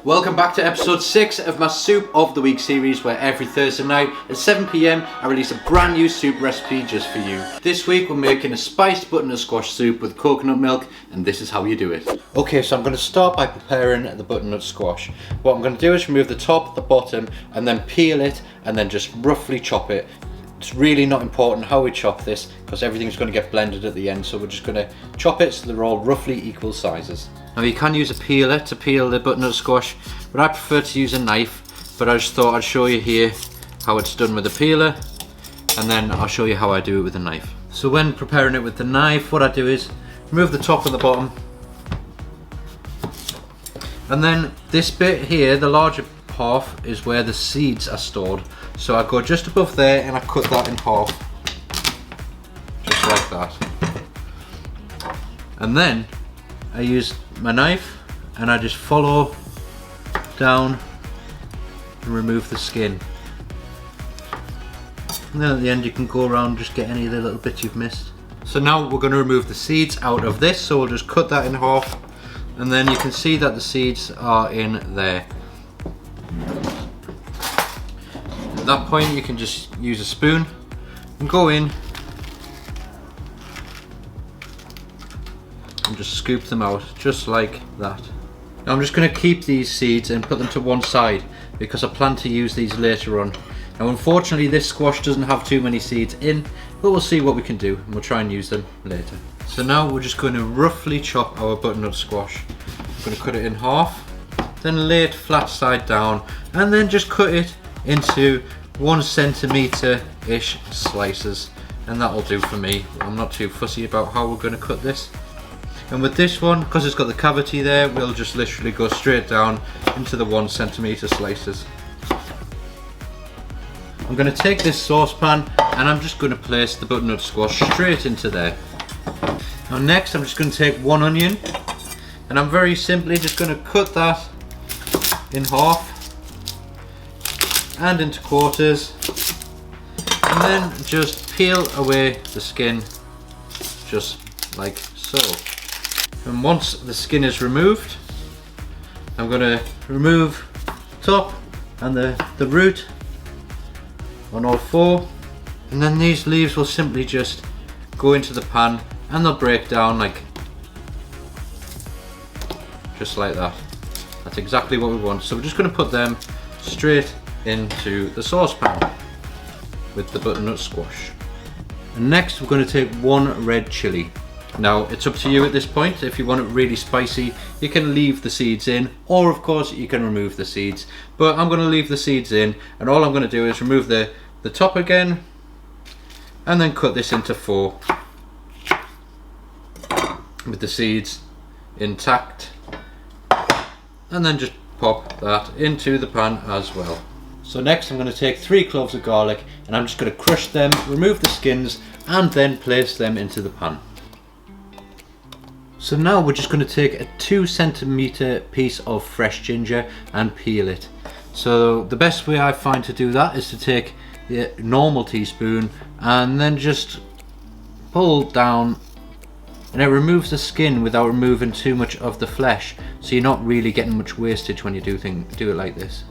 Welcome back to episode 6 of my Soup of the Week series, where every Thursday night at 7 PM I release a brand new soup recipe just for you. This week we're making a spiced butternut squash soup with coconut milk, and this is how you do it. Okay, so I'm going to start by preparing the butternut squash. What I'm going to do is remove the top, the bottom, and then peel it and then just roughly chop it. It's really not important how we chop this because everything's going to get blended at the end, so we're just going to chop it so they're all roughly equal sizes. Now you can use a peeler to peel the butternut squash, but I prefer to use a knife, but I just thought I'd show you here how it's done with a peeler, and then I'll show you how I do it with a knife. So when preparing it with the knife, what I do is remove the top and the bottom, and then this bit here, the larger half, is where the seeds are stored. So I go just above there and I cut that in half, just like that. And then I use my knife and I just follow down and remove the skin. And then at the end you can go around and just get any of the little bits you've missed. So now we're going to remove the seeds out of this, so we'll just cut that in half, and then you can see that the seeds are in there. At that point you can just use a spoon and go in and just scoop them out just like that. Now I'm just going to keep these seeds and put them to one side because I plan to use these later on. Now unfortunately this squash doesn't have too many seeds in, but we'll see what we can do and we'll try and use them later. So now we're just going to roughly chop our butternut squash. I'm going to cut it in half, then lay it flat side down, and then just cut it into 1 centimeter ish slices, and that'll do for me. I'm not too fussy about how we're going to cut this. And with this one, because it's got the cavity there, we'll just literally go straight down into the 1 centimeter slices. I'm going to take this saucepan and I'm just going to place the butternut squash straight into there. Now next I'm just going to take 1 onion and I'm very simply just going to cut that in half and into quarters, and then just peel away the skin just like so. And once the skin is removed, I'm going to remove top and the root on all 4, and then these leaves will simply just go into the pan and they'll break down like just like that. That's exactly what we want. So we're just going to put them straight into the saucepan with the butternut squash. And next we're going to take 1 red chilli. Now it's up to you at this point. If you want it really spicy, you can leave the seeds in, or of course you can remove the seeds, but I'm going to leave the seeds in, and all I'm going to do is remove the top again and then cut this into 4 with the seeds intact, and then just pop that into the pan as well. So next I'm going to take 3 cloves of garlic and I'm just going to crush them, remove the skins, and then place them into the pan. So now we're just going to take a 2 centimeter piece of fresh ginger and peel it. So the best way I find to do that is to take the normal teaspoon and then just pull down, and it removes the skin without removing too much of the flesh, so you're not really getting much wastage when you do it like this.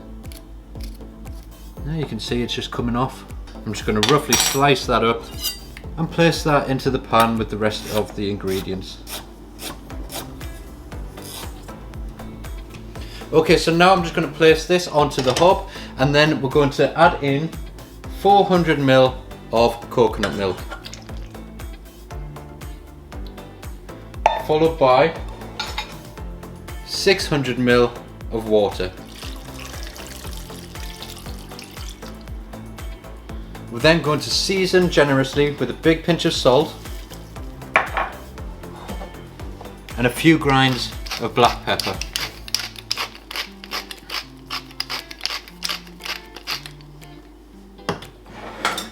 Now you can see it's just coming off. I'm just going to roughly slice that up and place that into the pan with the rest of the ingredients. Okay, so now I'm just going to place this onto the hob, and then we're going to add in 400 ml of coconut milk, followed by 600 ml of water. We're then going to season generously with a big pinch of salt and a few grinds of black pepper.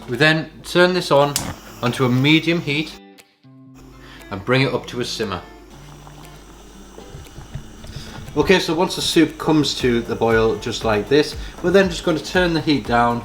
We then turn this on onto a medium heat and bring it up to a simmer. Okay, so once the soup comes to the boil just like this, we're then just going to turn the heat down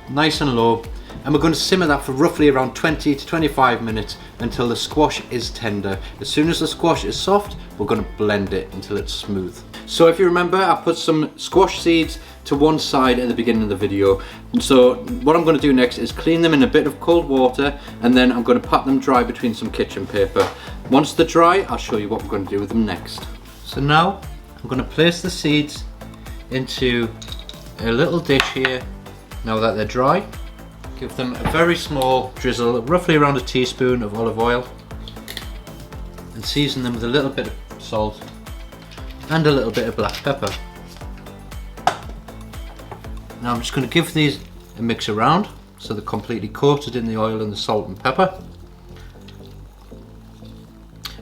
nice and low, and we're going to simmer that for roughly around 20 to 25 minutes until the squash is tender. As soon as the squash is soft, we're going to blend it until it's smooth. So if you remember, I put some squash seeds to one side at the beginning of the video. And so what I'm going to do next is clean them in a bit of cold water, and then I'm going to pat them dry between some kitchen paper. Once they're dry, I'll show you what we're going to do with them next. So now I'm going to place the seeds into a little dish here. Now that they're dry, give them a very small drizzle, roughly around a teaspoon of olive oil, and season them with a little bit of salt and a little bit of black pepper. Now I'm just going to give these a mix around so they're completely coated in the oil and the salt and pepper.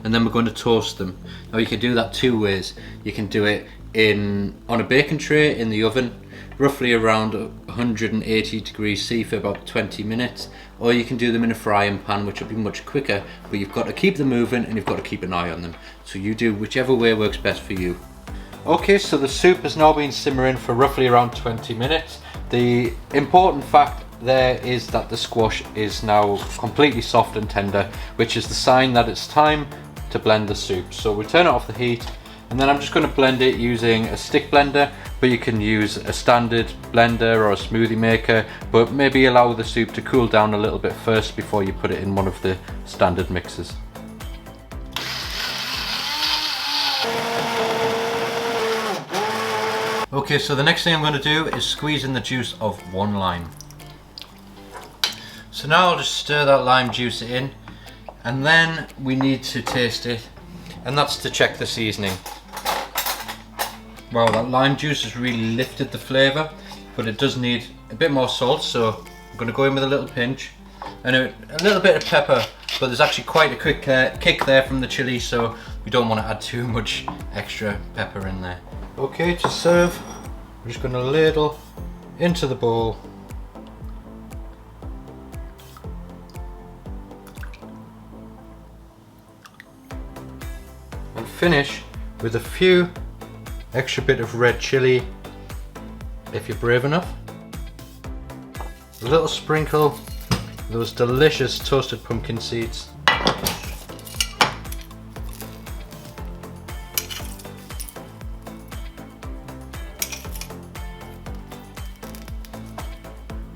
And then we're going to toast them. Now you can do that two ways. You can do it on a baking tray in the oven, roughly around 180 degrees C for about 20 minutes, or you can do them in a frying pan, which will be much quicker, but you've got to keep them moving and you've got to keep an eye on them. So you do whichever way works best for you. Okay, so the soup has now been simmering for roughly around 20 minutes. The important fact there is that the squash is now completely soft and tender, which is the sign that it's time to blend the soup. So we turn it off the heat, and then I'm just going to blend it using a stick blender, but you can use a standard blender or a smoothie maker, but maybe allow the soup to cool down a little bit first before you put it in one of the standard mixers. Okay, so the next thing I'm going to do is squeeze in the juice of one lime. So now I'll just stir that lime juice in, and then we need to taste it, and that's to check the seasoning. Wow, that lime juice has really lifted the flavour, but it does need a bit more salt, so I'm going to go in with a little pinch and a little bit of pepper, but there's actually quite a quick kick there from the chilli, so we don't want to add too much extra pepper in there. Okay, to serve, we're just going to ladle into the bowl. And finish with a few extra bit of red chilli, if you're brave enough. A little sprinkle of those delicious toasted pumpkin seeds.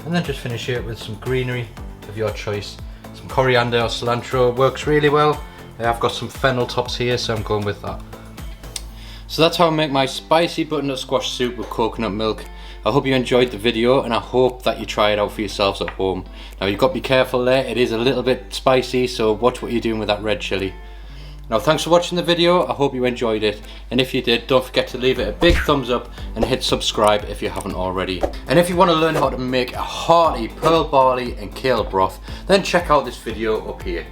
And then just finish it with some greenery of your choice. Some coriander or cilantro works really well. I've got some fennel tops here, so I'm going with that. So that's how I make my spicy butternut squash soup with coconut milk. I hope you enjoyed the video, and I hope that you try it out for yourselves at home. Now you've got to be careful there, it is a little bit spicy, so watch what you're doing with that red chilli. Now thanks for watching the video, I hope you enjoyed it, and if you did, don't forget to leave it a big thumbs up and hit subscribe if you haven't already. And if you want to learn how to make a hearty pearl barley and kale broth, then check out this video up here.